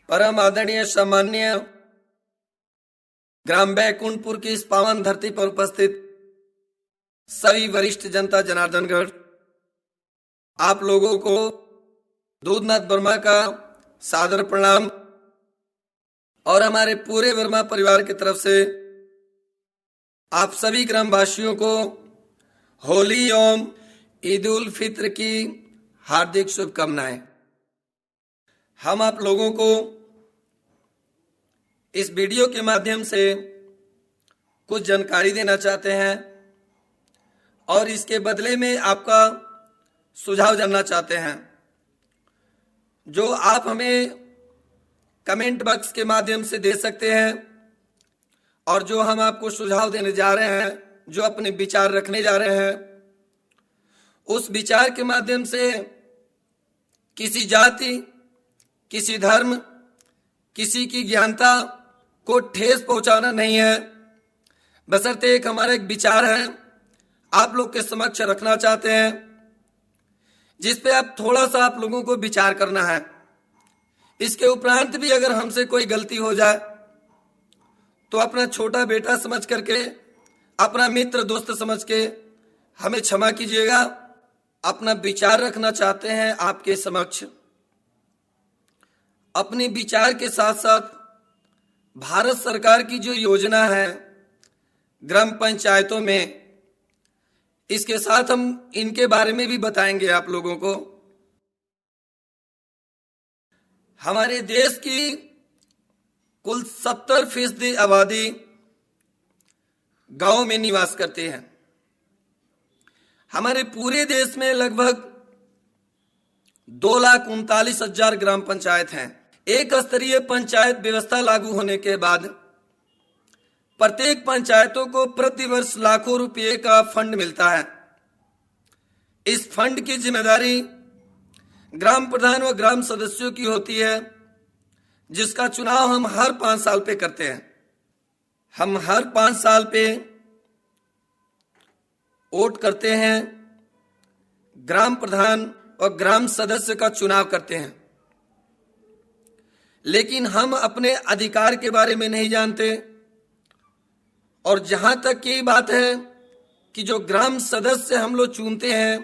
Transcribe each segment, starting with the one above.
परम आदरणीय सम्माननीय ग्राम बैकुंठपुर की इस पावन धरती पर उपस्थित सभी वरिष्ठ जनता जनार्दनगढ़, आप लोगों को दूधनाथ वर्मा का सादर प्रणाम और हमारे पूरे वर्मा परिवार की तरफ से आप सभी ग्रामवासियों को होली एवं ईद उल फित्र की हार्दिक शुभकामनाएं। हम आप लोगों को इस वीडियो के माध्यम से कुछ जानकारी देना चाहते हैं और इसके बदले में आपका सुझाव जानना चाहते हैं, जो आप हमें कमेंट बॉक्स के माध्यम से दे सकते हैं। और जो हम आपको सुझाव देने जा रहे हैं, जो अपने विचार रखने जा रहे हैं, उस विचार के माध्यम से किसी जाति, किसी धर्म, किसी की ज्ञानता को ठेस पहुंचाना नहीं है, बशर्ते एक हमारा एक विचार है आप लोग के समक्ष रखना चाहते हैं, जिस पे आप थोड़ा सा आप लोगों को विचार करना है। इसके उपरांत भी अगर हमसे कोई गलती हो जाए तो अपना छोटा बेटा समझ करके, अपना मित्र दोस्त समझ के हमें क्षमा कीजिएगा। अपना विचार रखना चाहते हैं आपके समक्ष। अपने विचार के साथ साथ भारत सरकार की जो योजना है ग्राम पंचायतों में, इसके साथ हम इनके बारे में भी बताएंगे आप लोगों को। हमारे देश की कुल 70% आबादी गांव में निवास करती है। हमारे पूरे देश में लगभग 2,39,000 ग्राम पंचायत हैं। एक स्तरीय पंचायत व्यवस्था लागू होने के बाद प्रत्येक पंचायतों को प्रतिवर्ष लाखों रुपए का फंड मिलता है। इस फंड की जिम्मेदारी ग्राम प्रधान व ग्राम सदस्यों की होती है, जिसका चुनाव हम हर 5 साल पे करते हैं। हम हर 5 साल पे वोट करते हैं, ग्राम प्रधान और ग्राम सदस्य का चुनाव करते हैं। लेकिन हम अपने अधिकार के बारे में नहीं जानते। और जहां तक की बात है कि जो ग्राम सदस्य हम लोग चुनते हैं,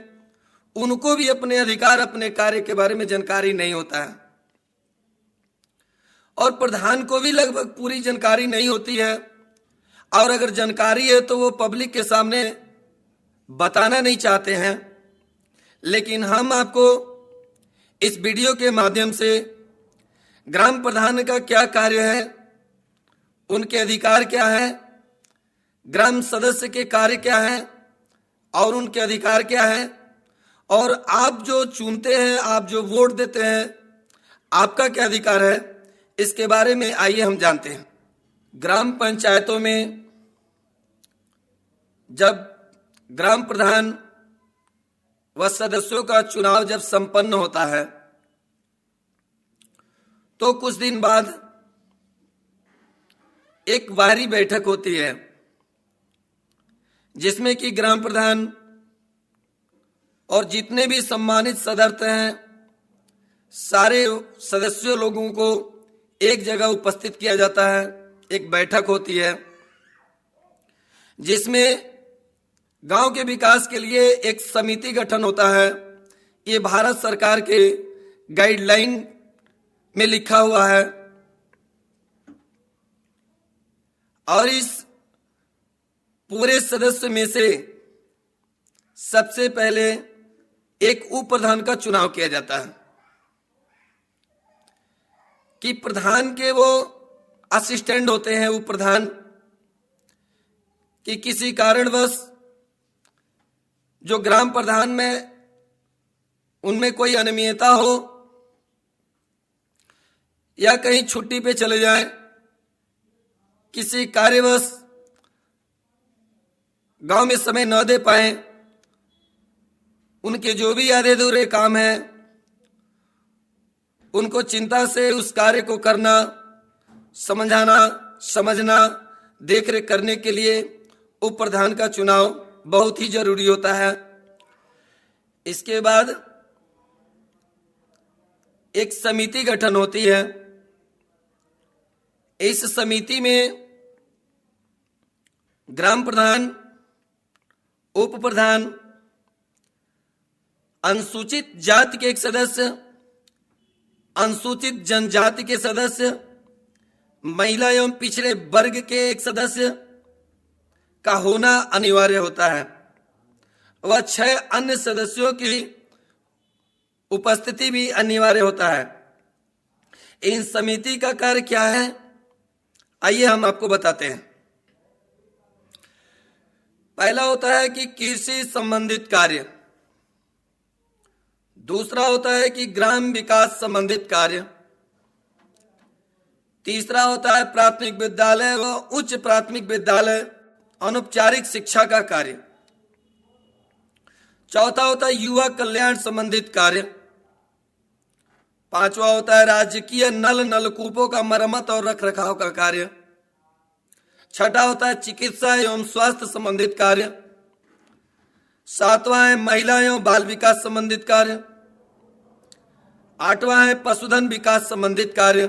उनको भी अपने अधिकार, अपने कार्य के बारे में जानकारी नहीं होता है। और प्रधान को भी लगभग पूरी जानकारी नहीं होती है, और अगर जानकारी है तो वो पब्लिक के सामने बताना नहीं चाहते हैं। लेकिन हम आपको इस वीडियो के माध्यम से ग्राम प्रधान का क्या कार्य है, उनके अधिकार क्या है, ग्राम सदस्य के कार्य क्या है और उनके अधिकार क्या है, और आप जो चुनते हैं, आप जो वोट देते हैं, आपका क्या अधिकार है, इसके बारे में आइए हम जानते हैं। ग्राम पंचायतों में जब ग्राम प्रधान व सदस्यों का चुनाव जब संपन्न होता है, तो कुछ दिन बाद एक बाहरी बैठक होती है, जिसमें कि ग्राम प्रधान और जितने भी सम्मानित सदस्य हैं, सारे सदस्यों लोगों को एक जगह उपस्थित किया जाता है। एक बैठक होती है जिसमें गांव के विकास के लिए एक समिति गठन होता है। ये भारत सरकार के गाइडलाइन में लिखा हुआ है। और इस पूरे सदस्य में से सबसे पहले एक उप प्रधान का चुनाव किया जाता है, कि प्रधान के वो असिस्टेंट होते हैं, उप प्रधान, कि किसी कारणवश जो ग्राम प्रधान में उनमें कोई अनियमितता हो या कहीं छुट्टी पे चले जाए, किसी कार्यवश गांव में समय न दे पाए, उनके जो भी आधे अधूरे काम हैं उनको चिंता से उस कार्य को करना, समझाना, समझना, देखरेख करने के लिए उप प्रधान का चुनाव बहुत ही जरूरी होता है। इसके बाद एक समिति गठन होती है इस समिति में ग्राम प्रधान, उप प्रधान, अनुसूचित जाति के एक सदस्य, अनुसूचित जनजाति के सदस्य, महिला एवं पिछड़े वर्ग के एक सदस्य का होना अनिवार्य होता है। वह 6 अन्य सदस्यों की उपस्थिति भी अनिवार्य होता है। इन समिति का कार्य क्या है, आइए हम आपको बताते हैं। पहला होता है कि कृषि संबंधित कार्य, दूसरा होता है कि ग्राम विकास संबंधित कार्य, तीसरा होता है प्राथमिक विद्यालय व उच्च प्राथमिक विद्यालय अनौपचारिक शिक्षा का कार्य, चौथा होता है युवा कल्याण संबंधित कार्य, पांचवा होता है राजकीय नलकूपों का मरम्मत और रखरखाव का कार्य, छठा होता है चिकित्सा एवं स्वास्थ्य संबंधित कार्य, सातवां है महिला एवं बाल विकास संबंधित कार्य, आठवां है पशुधन विकास संबंधित कार्य,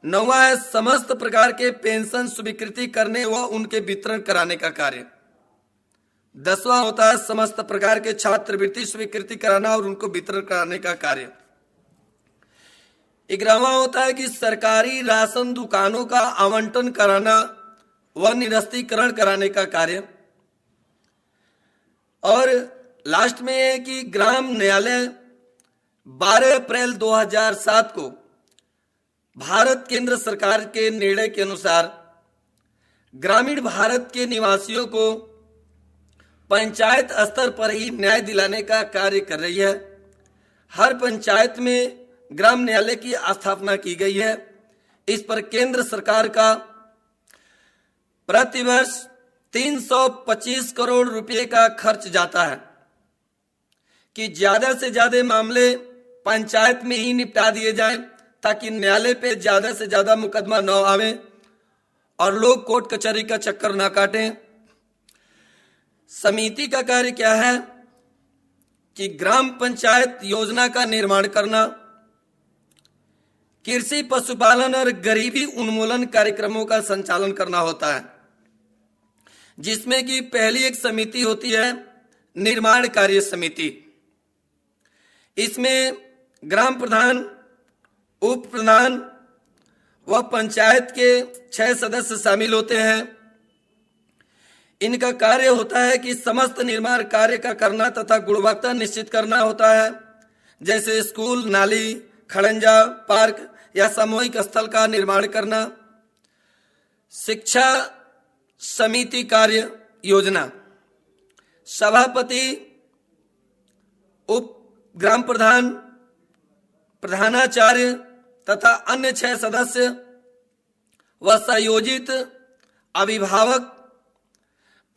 नौवां है समस्त प्रकार के पेंशन स्वीकृति करने व उनके वितरण कराने का कार्य, दसवां होता है समस्त प्रकार के छात्रवृत्ति स्वीकृति कराना और उनको वितरण कराने का कार्य, 11वां होता है कि सरकारी राशन दुकानों का आवंटन कराना व निरस्तीकरण कराने का कार्य, और लास्ट में है कि ग्राम न्यायालय 12 अप्रैल 2007 को भारत केंद्र सरकार के निर्णय के अनुसार ग्रामीण भारत के निवासियों को पंचायत स्तर पर ही न्याय दिलाने का कार्य कर रही है। हर पंचायत में ग्राम न्यायालय की स्थापना की गई है। इस पर केंद्र सरकार का प्रतिवर्ष 325 करोड़ रुपए का खर्च जाता है कि ज्यादा से ज्यादा मामले पंचायत में ही निपटा दिए जाएं, ताकि न्यायालय पे ज्यादा से ज्यादा मुकदमा न आवे और लोग कोर्ट कचहरी का चक्कर ना काटें। समिति का कार्य क्या है कि ग्राम पंचायत योजना का निर्माण करना, कृषि पशुपालन और गरीबी उन्मूलन कार्यक्रमों का संचालन करना होता है, जिसमें कि पहली एक समिति होती है निर्माण कार्य समिति। इसमें ग्राम प्रधान, उप प्रधान व पंचायत के 6 सदस्य शामिल होते हैं। इनका कार्य होता है कि समस्त निर्माण कार्य का करना तथा गुणवत्ता निश्चित करना होता है, जैसे स्कूल, नाली, खड़ंजा, पार्क या सामूहिक स्थल का निर्माण करना। शिक्षा समिति कार्य योजना, सभापति, उप ग्राम प्रधान, प्रधानाचार्य तथा अन्य 6 सदस्य व संयोजित अभिभावक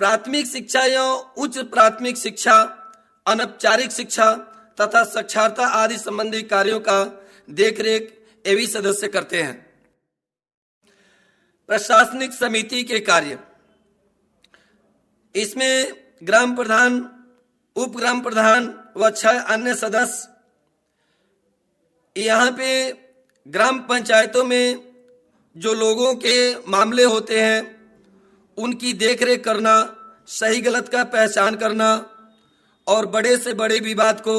प्राथमिक शिक्षा एवं उच्च प्राथमिक शिक्षा, अनौपचारिक शिक्षा तथा साक्षरता आदि संबंधी कार्यों का देखरेख एवं सदस्य करते हैं। प्रशासनिक समिति के कार्य, इसमें ग्राम प्रधान, उप ग्राम प्रधान व 6 अन्य सदस्य यहाँ पे ग्राम पंचायतों में जो लोगों के मामले होते हैं उनकी देखरेख करना, सही गलत का पहचान करना और बड़े से बड़े विवाद को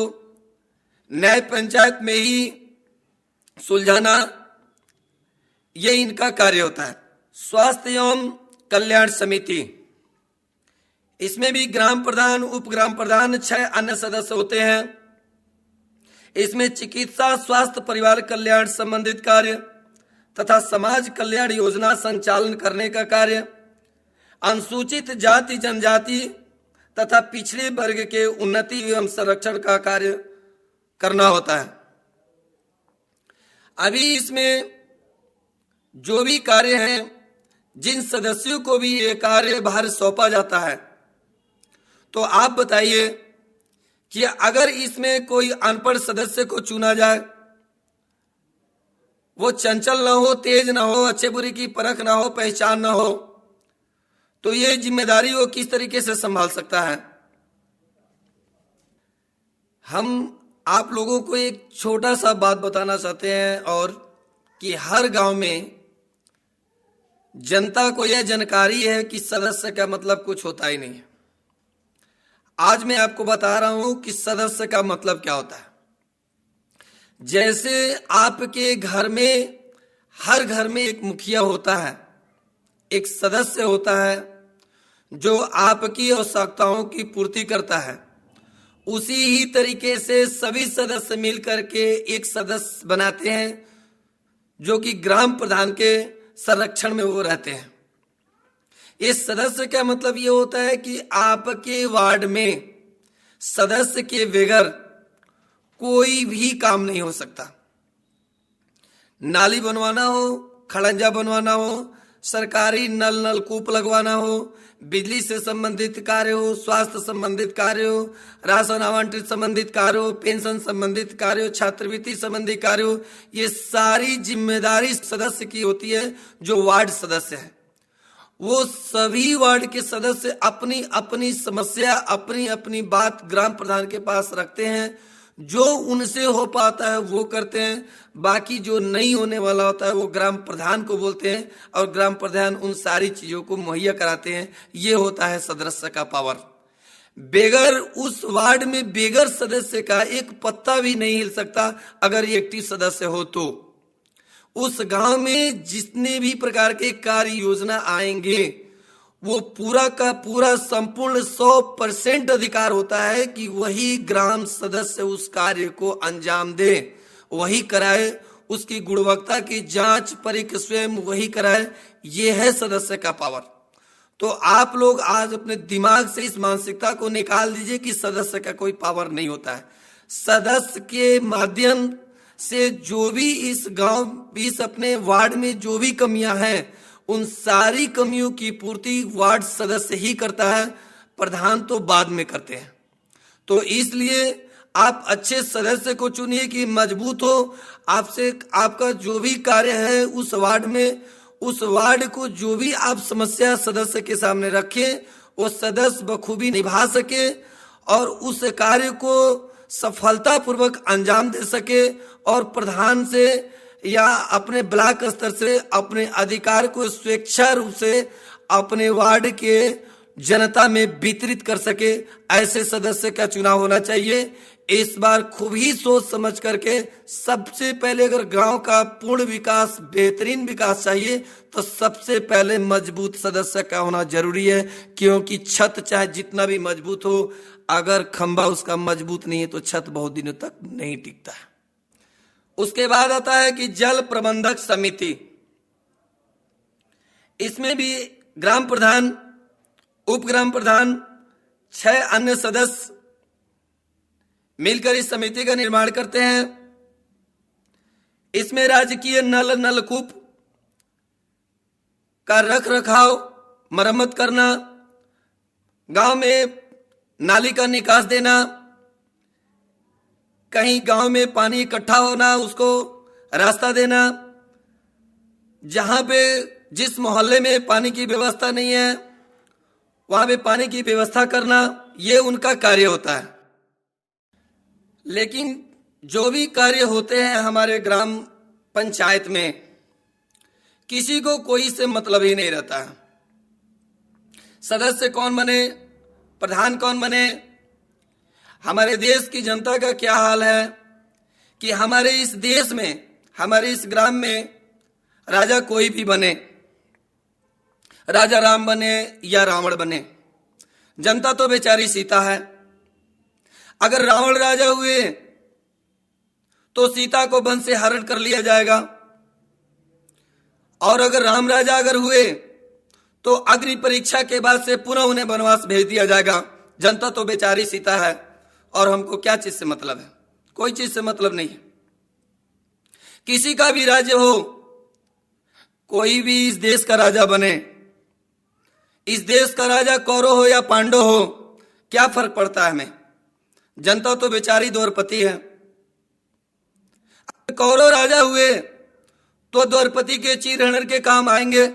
न्याय पंचायत में ही सुलझाना, ये इनका कार्य होता है। स्वास्थ्य एवं कल्याण समिति, इसमें भी ग्राम प्रधान, उप ग्राम प्रधान, 6 अन्य सदस्य होते हैं। इसमें चिकित्सा, स्वास्थ्य, परिवार कल्याण संबंधित कार्य तथा समाज कल्याण योजना संचालन करने का कार्य, अनुसूचित जाति जनजाति तथा पिछड़े वर्ग के उन्नति एवं संरक्षण का कार्य करना होता है। अभी इसमें जो भी कार्य हैं, जिन सदस्यों को भी ये कार्यभार सौंपा जाता है, तो आप बताइए कि अगर इसमें कोई अनपढ़ सदस्य को चुना जाए, वो चंचल ना हो, तेज ना हो, अच्छे बुरे की परख ना हो, पहचान ना हो, तो ये जिम्मेदारी वो किस तरीके से संभाल सकता है। हम आप लोगों को एक छोटा सा बात बताना चाहते हैं, और कि हर गांव में जनता को यह जानकारी है कि सदस्य का मतलब कुछ होता ही नहीं है। आज मैं आपको बता रहा हूं कि सदस्य का मतलब क्या होता है। जैसे आपके घर में, हर घर में एक मुखिया होता है, एक सदस्य होता है जो आपकी आवश्यकताओं की पूर्ति करता है, उसी ही तरीके से सभी सदस्य मिलकर के एक सदस्य बनाते हैं जो कि ग्राम प्रधान के संरक्षण में वो रहते हैं। इस सदस्य का मतलब ये होता है कि आपके वार्ड में सदस्य के बगैर कोई भी काम नहीं हो सकता। नाली बनवाना हो, खड़ंजा बनवाना हो, सरकारी नल नलकूप लगवाना हो, बिजली से संबंधित कार्य हो, स्वास्थ्य संबंधित कार्य हो, राशन आवंटित संबंधित कार्य हो, पेंशन संबंधित कार्य हो, छात्रवृत्ति संबंधित कार्य हो, ये सारी जिम्मेदारी सदस्य की होती है जो वार्ड सदस्य है। वो सभी वार्ड के सदस्य अपनी अपनी समस्या, अपनी अपनी बात ग्राम प्रधान के पास रखते हैं। जो उनसे हो पाता है वो करते हैं, बाकी जो नहीं होने वाला होता है वो ग्राम प्रधान को बोलते हैं और ग्राम प्रधान उन सारी चीजों को मुहैया कराते हैं। ये होता है सदस्य का पावर। बेगर उस वार्ड में बेगर सदस्य का एक पत्ता भी नहीं हिल सकता। अगर ये एक्टिव सदस्य हो तो उस गांव में जितने भी प्रकार के कार्य योजना आएंगे वो पूरा का पूरा संपूर्ण 100% अधिकार होता है कि वही ग्राम सदस्य उस कार्य को अंजाम दे, वही कराए, उसकी गुणवत्ता की जांच परीक्षा स्वयं वही कराए। ये है सदस्य का पावर। तो आप लोग आज अपने दिमाग से इस मानसिकता को निकाल दीजिए कि सदस्य का कोई पावर नहीं होता है। सदस्य के माध्यम से जो भी इस गांव, इस अपने वार्ड में जो भी कमियां हैं, उन सारी कमियों की पूर्ति वार्ड सदस्य ही करता है, प्रधान तो बाद में करते हैं। तो इसलिए आप अच्छे सदस्य को चुनिए कि मजबूत हो। आपसे आपका जो भी कार्य है उस वार्ड में, उस वार्ड को जो भी आप समस्या सदस्य के सामने रखें, वो सदस्य बखूबी निभा सके और उस कार्य को सफलतापूर्वक अंजाम दे सके और प्रधान से या अपने ब्लॉक स्तर से अपने अधिकार को स्वेच्छा रूप से अपने वार्ड के जनता में वितरित कर सके। ऐसे सदस्य का चुनाव होना चाहिए। इस बार खूब ही सोच समझ करके, सबसे पहले अगर गांव का पूर्ण विकास, बेहतरीन विकास चाहिए तो सबसे पहले मजबूत सदस्य का होना जरूरी है, क्योंकि छत चाहे जितना भी मजबूत हो, अगर खंभा उसका मजबूत नहीं है तो छत बहुत दिनों तक नहीं टिकता है। उसके बाद आता है कि जल प्रबंधक समिति। इसमें भी ग्राम प्रधान, उप ग्राम प्रधान, 6 अन्य सदस्य मिलकर इस समिति का निर्माण करते हैं। इसमें राजकीय नल नलकूप का रख रखाव, मरम्मत करना, गांव में नाली का निकास देना, कहीं गांव में पानी इकट्ठा होना उसको रास्ता देना, जहां पे जिस मोहल्ले में पानी की व्यवस्था नहीं है वहां पे पानी की व्यवस्था करना, ये उनका कार्य होता है। लेकिन जो भी कार्य होते हैं हमारे ग्राम पंचायत में, किसी को कोई से मतलब ही नहीं रहता है। सदस्य कौन बने, प्रधान कौन बने। हमारे देश की जनता का क्या हाल है कि हमारे इस देश में, हमारे इस ग्राम में राजा कोई भी बने, राजा राम बने या रावण बने, जनता तो बेचारी सीता है। अगर रावण राजा हुए तो सीता को वन से हरण कर लिया जाएगा, और अगर राम राजा अगर हुए तो अग्नि परीक्षा के बाद से पुनः उन्हें वनवास भेज दिया जाएगा। जनता तो बेचारी सीता है और हमको क्या चीज से मतलब है, कोई चीज से मतलब नहीं है। किसी का भी राज्य हो, कोई भी इस देश का राजा बने, इस देश का राजा कौरव हो या पांडव हो, क्या फर्क पड़ता है हमें। जनता तो बेचारी द्वारपति है। कौरव राजा हुए तो द्वारपति के चीरहरण के काम आएंगे,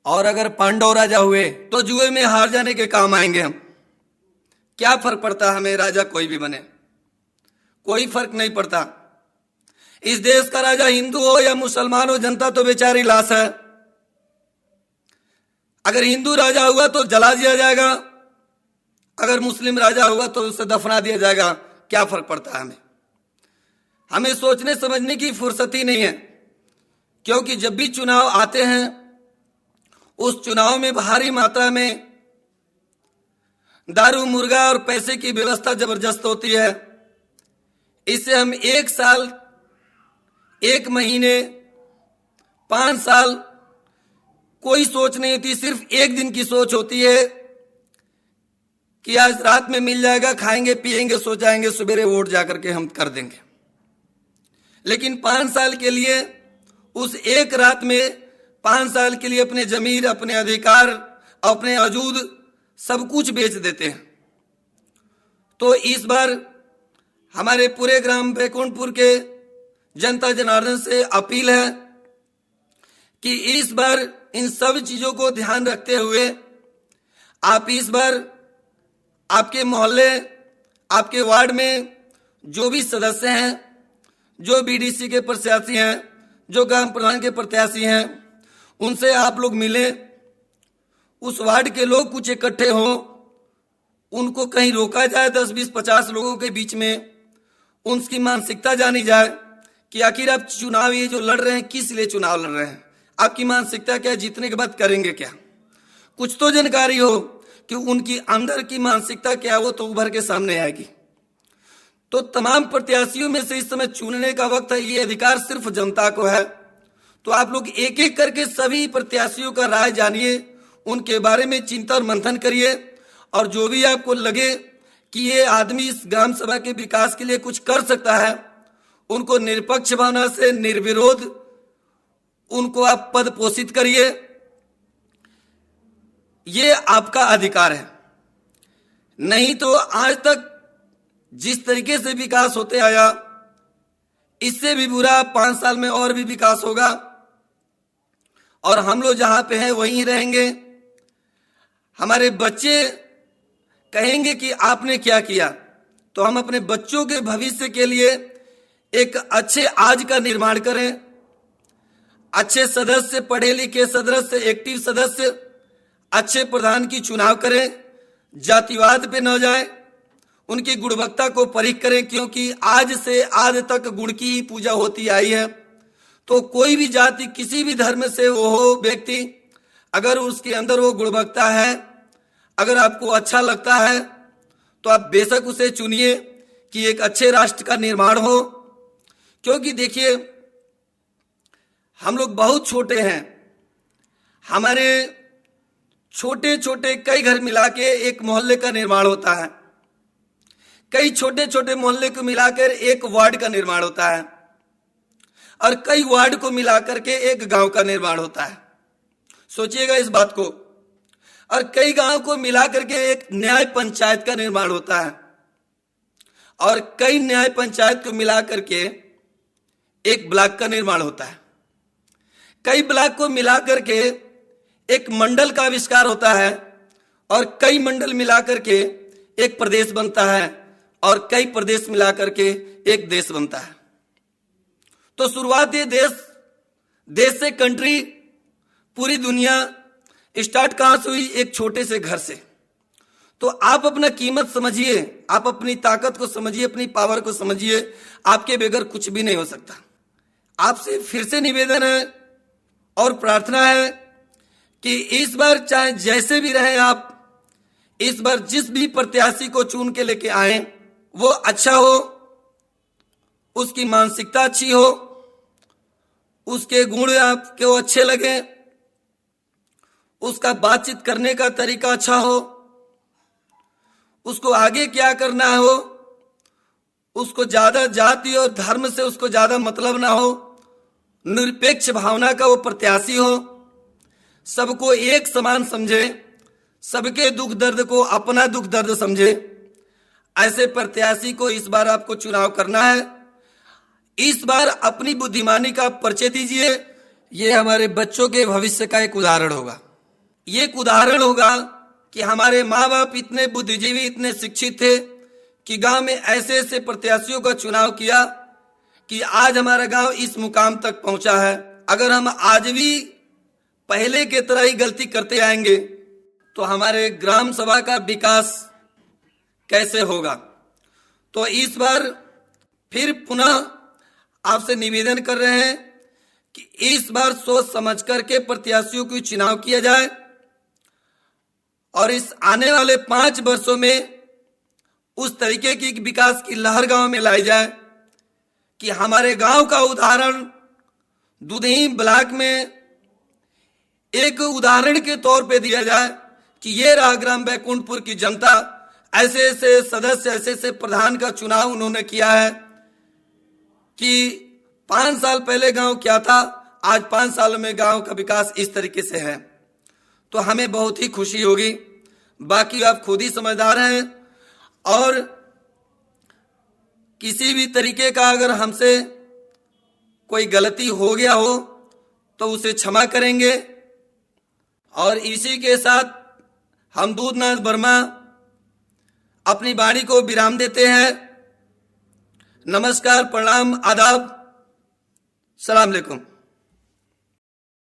और अगर पांडव राजा हुए तो जुए में हार जाने के काम आएंगे हम। क्या फर्क पड़ता है हमें, राजा कोई भी बने, कोई फर्क नहीं पड़ता। इस देश का राजा हिंदू हो या मुसलमान हो, जनता तो बेचारी लाश है। अगर हिंदू राजा हुआ तो जला दिया जाएगा, अगर मुस्लिम राजा हुआ तो उसे दफना दिया जाएगा। क्या फर्क पड़ता है? हमें सोचने समझने की फुर्सत ही नहीं है, क्योंकि जब भी चुनाव आते हैं उस चुनाव में भारी मात्रा में दारू, मुर्गा और पैसे की व्यवस्था जबरदस्त होती है। इससे हम 1 साल, 1 महीने, 5 साल कोई सोच नहीं होती, सिर्फ 1 दिन की सोच होती है कि आज रात में मिल जाएगा, खाएंगे पिएंगे, सो जाएंगे, सवेरे वोट जाकर के हम कर देंगे। लेकिन 5 साल के लिए, उस एक रात में 5 साल के लिए अपने जमीर, अपने अधिकार, अपने वजूद सब कुछ बेच देते हैं। तो इस बार हमारे पूरे ग्राम बैकुंठपुर के जनता जनार्दन से अपील है कि इस बार इन सब चीजों को ध्यान रखते हुए आप इस बार आपके मोहल्ले, आपके वार्ड में जो भी सदस्य हैं, जो बीडीसी के प्रत्याशी हैं, जो ग्राम प्रधान के प्रत्याशी हैं, उनसे आप लोग मिलें। उस वार्ड के लोग कुछ इकट्ठे हों, उनको कहीं रोका जाए 10, 20, 50 लोगों के बीच में, उनकी मानसिकता जानी जाए कि आखिर आप चुनाव ये जो लड़ रहे हैं किस लिए चुनाव लड़ रहे हैं, आपकी मानसिकता क्या है, जीतने के बाद करेंगे क्या, कुछ तो जानकारी हो कि उनकी अंदर की मानसिकता क्या हो, तो उभर के सामने आएगी। तो तमाम प्रत्याशियों में से इस समय चुनने का वक्त है, ये अधिकार सिर्फ जनता को है। तो आप लोग एक एक करके सभी प्रत्याशियों का राय जानिए, उनके बारे में चिंता और मंथन करिए, और जो भी आपको लगे कि ये आदमी इस ग्राम सभा के विकास के लिए कुछ कर सकता है, उनको निरपेक्ष भावना से, निर्विरोध उनको आप पद पोषित करिए। ये आपका अधिकार है। नहीं तो आज तक जिस तरीके से विकास होते आया, इससे भी बुरा 5 साल में और भी विकास होगा, और हम लोग जहां पे हैं वहीं रहेंगे। हमारे बच्चे कहेंगे कि आपने क्या किया, तो हम अपने बच्चों के भविष्य के लिए एक अच्छे आज का निर्माण करें, अच्छे सदस्य, पढ़े लिखे सदस्य, एक्टिव सदस्य, अच्छे प्रधान की चुनाव करें, जातिवाद पे न जाए, उनकी गुणवत्ता को परीख करें, क्योंकि आज से आज तक गुण की ही पूजा होती आई है। तो कोई भी जाति, किसी भी धर्म से वो हो व्यक्ति, अगर उसके अंदर वो गुणवत्ता है, अगर आपको अच्छा लगता है, तो आप बेशक उसे चुनिए कि एक अच्छे राष्ट्र का निर्माण हो। क्योंकि देखिए, हम लोग बहुत छोटे हैं, हमारे छोटे छोटे कई घर मिला के एक मोहल्ले का निर्माण होता है, कई छोटे छोटे मोहल्ले को मिलाकर एक वार्ड का निर्माण होता है, और कई वार्ड को मिलाकर के एक गांव का निर्माण होता है। सोचिएगा इस बात को। और कई गांव को मिलाकर के एक न्याय पंचायत का निर्माण होता है, और कई न्याय पंचायत को मिलाकर के एक ब्लॉक का निर्माण होता है। कई ब्लॉक को मिलाकर के एक मंडल का आविष्कार होता है, और कई मंडल मिलाकर के एक प्रदेश बनता है, और कई प्रदेश मिलाकर के एक देश बनता है। तो शुरुआत ये देश से कंट्री, पूरी दुनिया स्टार्ट कहां से हुई? एक छोटे से घर से। तो आप अपना कीमत समझिए, आप अपनी ताकत को समझिए, अपनी पावर को समझिए। आपके बगैर कुछ भी नहीं हो सकता। आपसे फिर से निवेदन है और प्रार्थना है कि इस बार चाहे जैसे भी रहे आप, इस बार जिस भी प्रत्याशी को चुन के लेके आए वो अच्छा हो, उसकी मानसिकता अच्छी हो, उसके गुण आपको अच्छे लगे, उसका बातचीत करने का तरीका अच्छा हो, उसको आगे क्या करना हो, उसको ज्यादा जाति और धर्म से उसको ज्यादा मतलब ना हो, निरपेक्ष भावना का वो प्रत्याशी हो, सबको एक समान समझे, सबके दुख दर्द को अपना दुख दर्द समझे। ऐसे प्रत्याशी को इस बार आपको चुनाव करना है। इस बार अपनी बुद्धिमानी का परिचय दीजिए। ये हमारे बच्चों के भविष्य का एक उदाहरण होगा। ये एक उदाहरण होगा कि हमारे माँ बाप इतने बुद्धिजीवी, इतने शिक्षित थे कि गांव में ऐसे ऐसे प्रत्याशियों का चुनाव किया कि आज हमारा गांव इस मुकाम तक पहुंचा है। अगर हम आज भी पहले के तरह ही गलती करते आएंगे तो हमारे ग्राम सभा का विकास कैसे होगा। तो इस बार फिर पुनः आपसे निवेदन कर रहे हैं कि इस बार सोच समझ करके प्रत्याशियों को चुनाव किया जाए और इस आने वाले 5 वर्षों में उस तरीके की विकास की लहर गांव में लाई जाए कि हमारे गांव का उदाहरण दुधही ब्लॉक में एक उदाहरण के तौर पे दिया जाए कि ये रहा ग्राम बैकुंठपुर की जनता, ऐसे ऐसे सदस्य, ऐसे ऐसे प्रधान का चुनाव उन्होंने किया है कि 5 साल पहले गांव क्या था, आज 5 साल में गांव का विकास इस तरीके से है। तो हमें बहुत ही खुशी होगी। बाकी आप खुद ही समझदार हैं और किसी भी तरीके का अगर हमसे कोई गलती हो गया हो तो उसे क्षमा करेंगे। और इसी के साथ हम दूधनाथ वर्मा अपनी वाणी को विराम देते हैं। नमस्कार, प्रणाम, आदाब, सलाम अलैकुम।